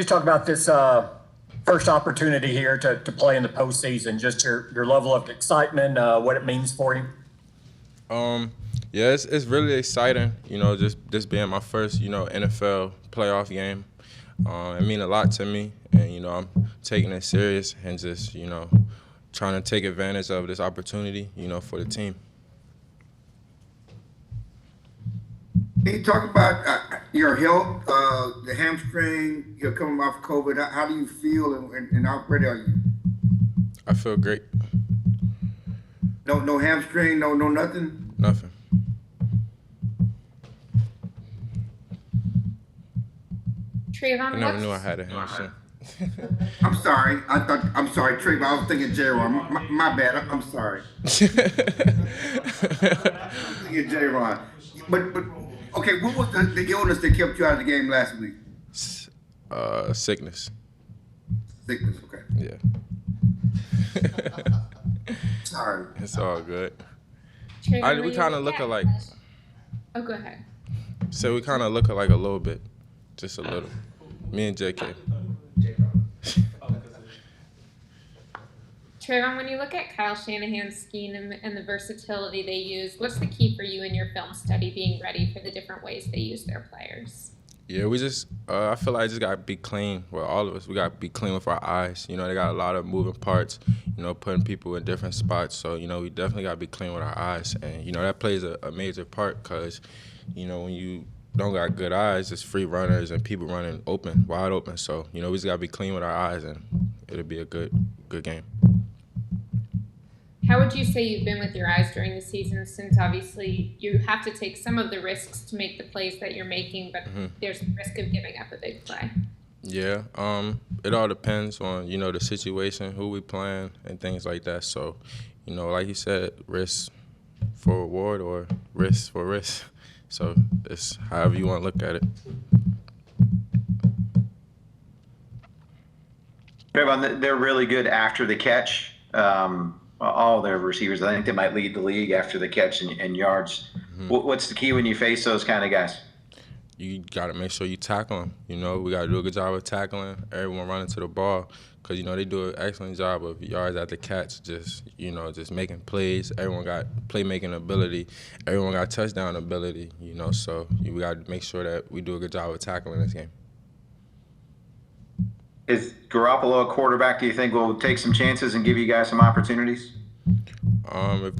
Just talk about this first opportunity here to play in the postseason, just your level of excitement, what it means for you. Yeah, it's really exciting, just being my first, NFL playoff game. It means a lot to me, and, I'm taking it serious and just, trying to take advantage of this opportunity, for the team. Can you talk about your health, the hamstring, you're coming off COVID? How do you feel and how ready are you? I feel great. No hamstring, no nothing? Nothing. Trevon, I never knew I had a hamstring. I'm sorry. I'm sorry, Trevon. I was thinking J-Ron. My bad. I'm sorry. I'm thinking J-Ron. But okay, what was the illness that kept you out of the game last week? Sickness. Sickness, okay. Yeah. Sorry. It's all good. Trevon, We kind of look alike. Oh, go ahead. So we kind of look alike a little bit, just a little. Me and JK. Trevon, when you look at Kyle Shanahan's scheme and the versatility they use, what's the key for you in your film study being ready for the different ways they use their players? Yeah, we just, I feel like I just got to be clean with all of us. We got to be clean with our eyes. They got a lot of moving parts, putting people in different spots. So, we definitely got to be clean with our eyes. And, that plays a major part because, when you don't got good eyes, it's free runners and people running open, wide open. So, we just got to be clean with our eyes and it'll be a good game. How would you say you've been with your eyes during the season, since obviously you have to take some of the risks to make the plays that you're making, but there's a risk of giving up a big play? Yeah, it all depends on, the situation, who we playing, and things like that. So, like you said, risk for reward or risk for risk. So it's however you want to look at it. Trevon, they're really good after the catch. All their receivers, I think they might lead the league after the catch and yards. What's the key when you face those kind of guys? You got to make sure you tackle them. We got to do a good job of tackling everyone running to the ball because, they do an excellent job of yards at the catch, just making plays. Everyone got playmaking ability. Everyone got touchdown ability, so we got to make sure that we do a good job of tackling this game. Is Garoppolo a quarterback, do you think, will take some chances and give you guys some opportunities?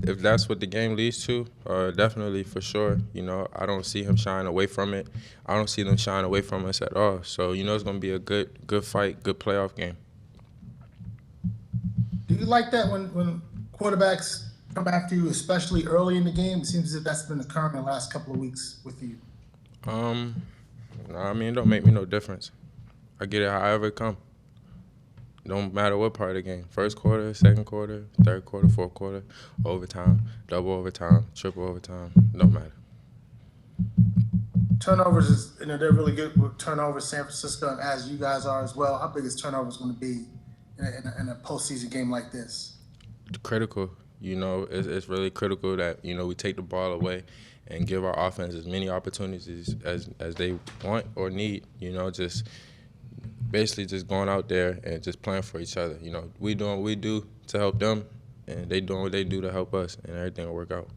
If that's what the game leads to, definitely, for sure. I don't see him shying away from it. I don't see them shying away from us at all. So, it's going to be a good fight, good playoff game. Do you like that when quarterbacks come after you, especially early in the game? It seems as if that's been occurring the last couple of weeks with you. No, it don't make me no difference. I get it however it come. Don't matter what part of the game. First quarter, second quarter, third quarter, fourth quarter, overtime, double overtime, triple overtime. Don't matter. Turnovers they're really good with turnovers, San Francisco, and as you guys are as well. How big is turnovers going to be in a postseason game like this? Critical. It's really critical that, we take the ball away and give our offense as many opportunities as they want or need, basically just going out there and just playing for each other. We doing what we do to help them, and they doing what they do to help us, and everything will work out.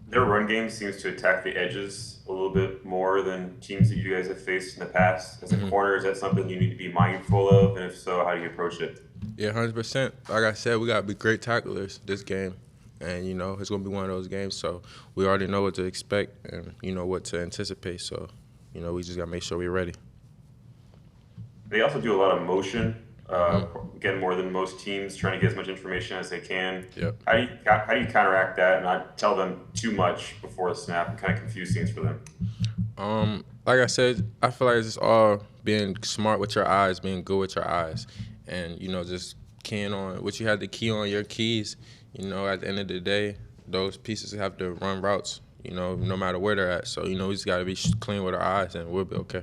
Their run game seems to attack the edges a little bit more than teams that you guys have faced in the past. As a corner, is that something you need to be mindful of? And if so, how do you approach it? Yeah, 100%. Like I said, we got to be great tacklers this game. And, it's going to be one of those games. So we already know what to expect and, what to anticipate. So, we just got to make sure we're ready. They also do a lot of motion, again, more than most teams, trying to get as much information as they can. Yep. How do you counteract that and not tell them too much before the snap and kind of confuse things for them? Like I said, I feel like it's just all being smart with your eyes, being good with your eyes, and, just keying on what you have to key on your keys. At the end of the day, those pieces have to run routes, no matter where they're at. So, we just got to be clean with our eyes, and we'll be okay.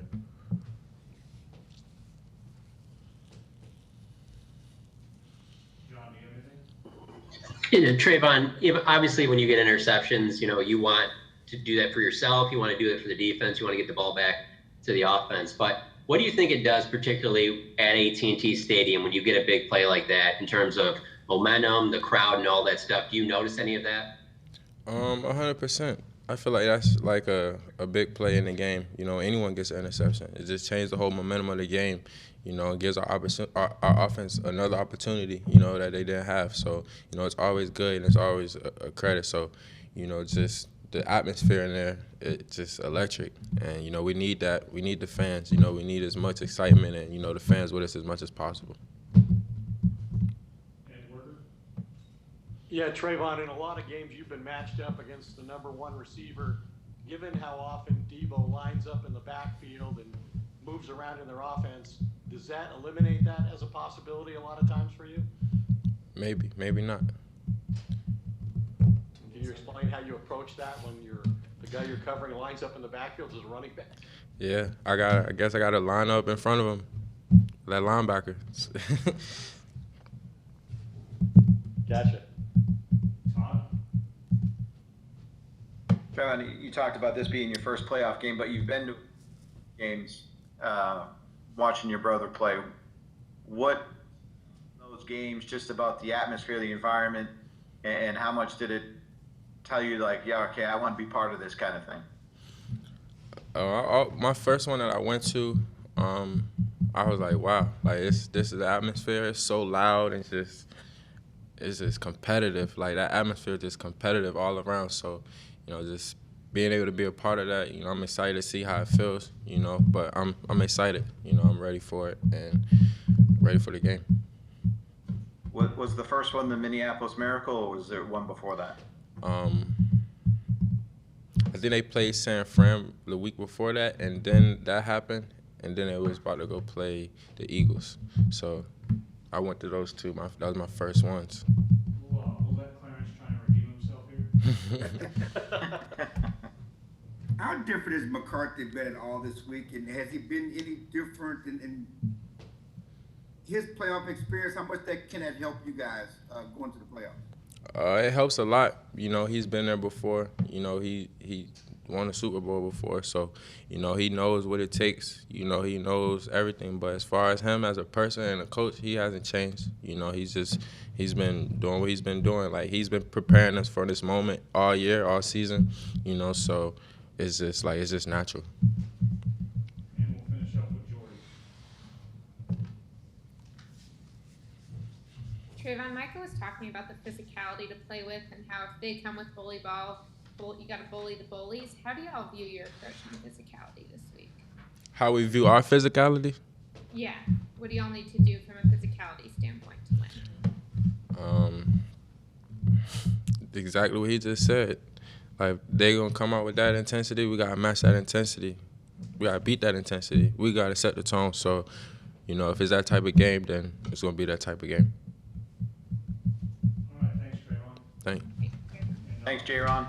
Trevon, obviously when you get interceptions, you want to do that for yourself. You want to do it for the defense. You want to get the ball back to the offense. But what do you think it does, particularly at AT&T Stadium, when you get a big play like that in terms of momentum, the crowd, and all that stuff? Do you notice any of that? 100%. I feel like that's like a big play in the game. You know, anyone gets an interception. It just changed the whole momentum of the game. You know, it gives our offense another opportunity, you know, that they didn't have. So, you know, it's always good and it's always a credit. So, you know, just the atmosphere in there, it's just electric. And, you know, we need that. We need the fans. You know, we need as much excitement and, you know, the fans with us as much as possible. Yeah, Trevon, in a lot of games you've been matched up against the #1 receiver. Given how often Debo lines up in the backfield and moves around in their offense, does that eliminate that as a possibility a lot of times for you? Maybe, maybe not. Can you explain how you approach that when the guy you're covering lines up in the backfield as a running back? Yeah, I guess I got to line up in front of him, that linebacker. Gotcha. Trevon, you talked about this being your first playoff game, but you've been to games watching your brother play. What those games just about the atmosphere, the environment, and how much did it tell you, like, yeah, okay, I want to be part of this kind of thing? My first one that I went to, I was like, wow, like this is the atmosphere. It's so loud and it's just competitive. Like that atmosphere is just competitive all around. So, you know, just being able to be a part of that, you know, I'm excited to see how it feels, you know, but I'm excited, you know, I'm ready for it and ready for the game. Was the first one the Minneapolis Miracle, or was there one before that? I think they played San Fran the week before that, and then that happened, and then it was about to go play the Eagles. So I went to those two. That was my first ones. We'll let Clarence try and redeem himself here. How different has McCarthy been all this week, and has he been any different in his playoff experience? How much can that help you guys going to the playoffs? It helps a lot. You know, he's been there before. You know, he won a Super Bowl before, so, you know, he knows what it takes. You know, he knows everything. But as far as him as a person and a coach, he hasn't changed. You know, he's been doing what he's been doing. Like, he's been preparing us for this moment all year, all season, you know, so it's just natural. And we'll finish up with Jordy. Trevon, Michael was talking about the physicality to play with and how if they come with bully ball, you got to bully the bullies. How do y'all view your approach on physicality this week? How we view our physicality? Yeah. What do y'all need to do from a physicality standpoint to win? Exactly what he just said. Like, they gonna come out with that intensity, we gotta match that intensity. We gotta beat that intensity. We gotta set the tone. So, you know, if it's that type of game, then it's gonna be that type of game. All right, thanks, Trevon. Thank you. Thanks, J-Ron.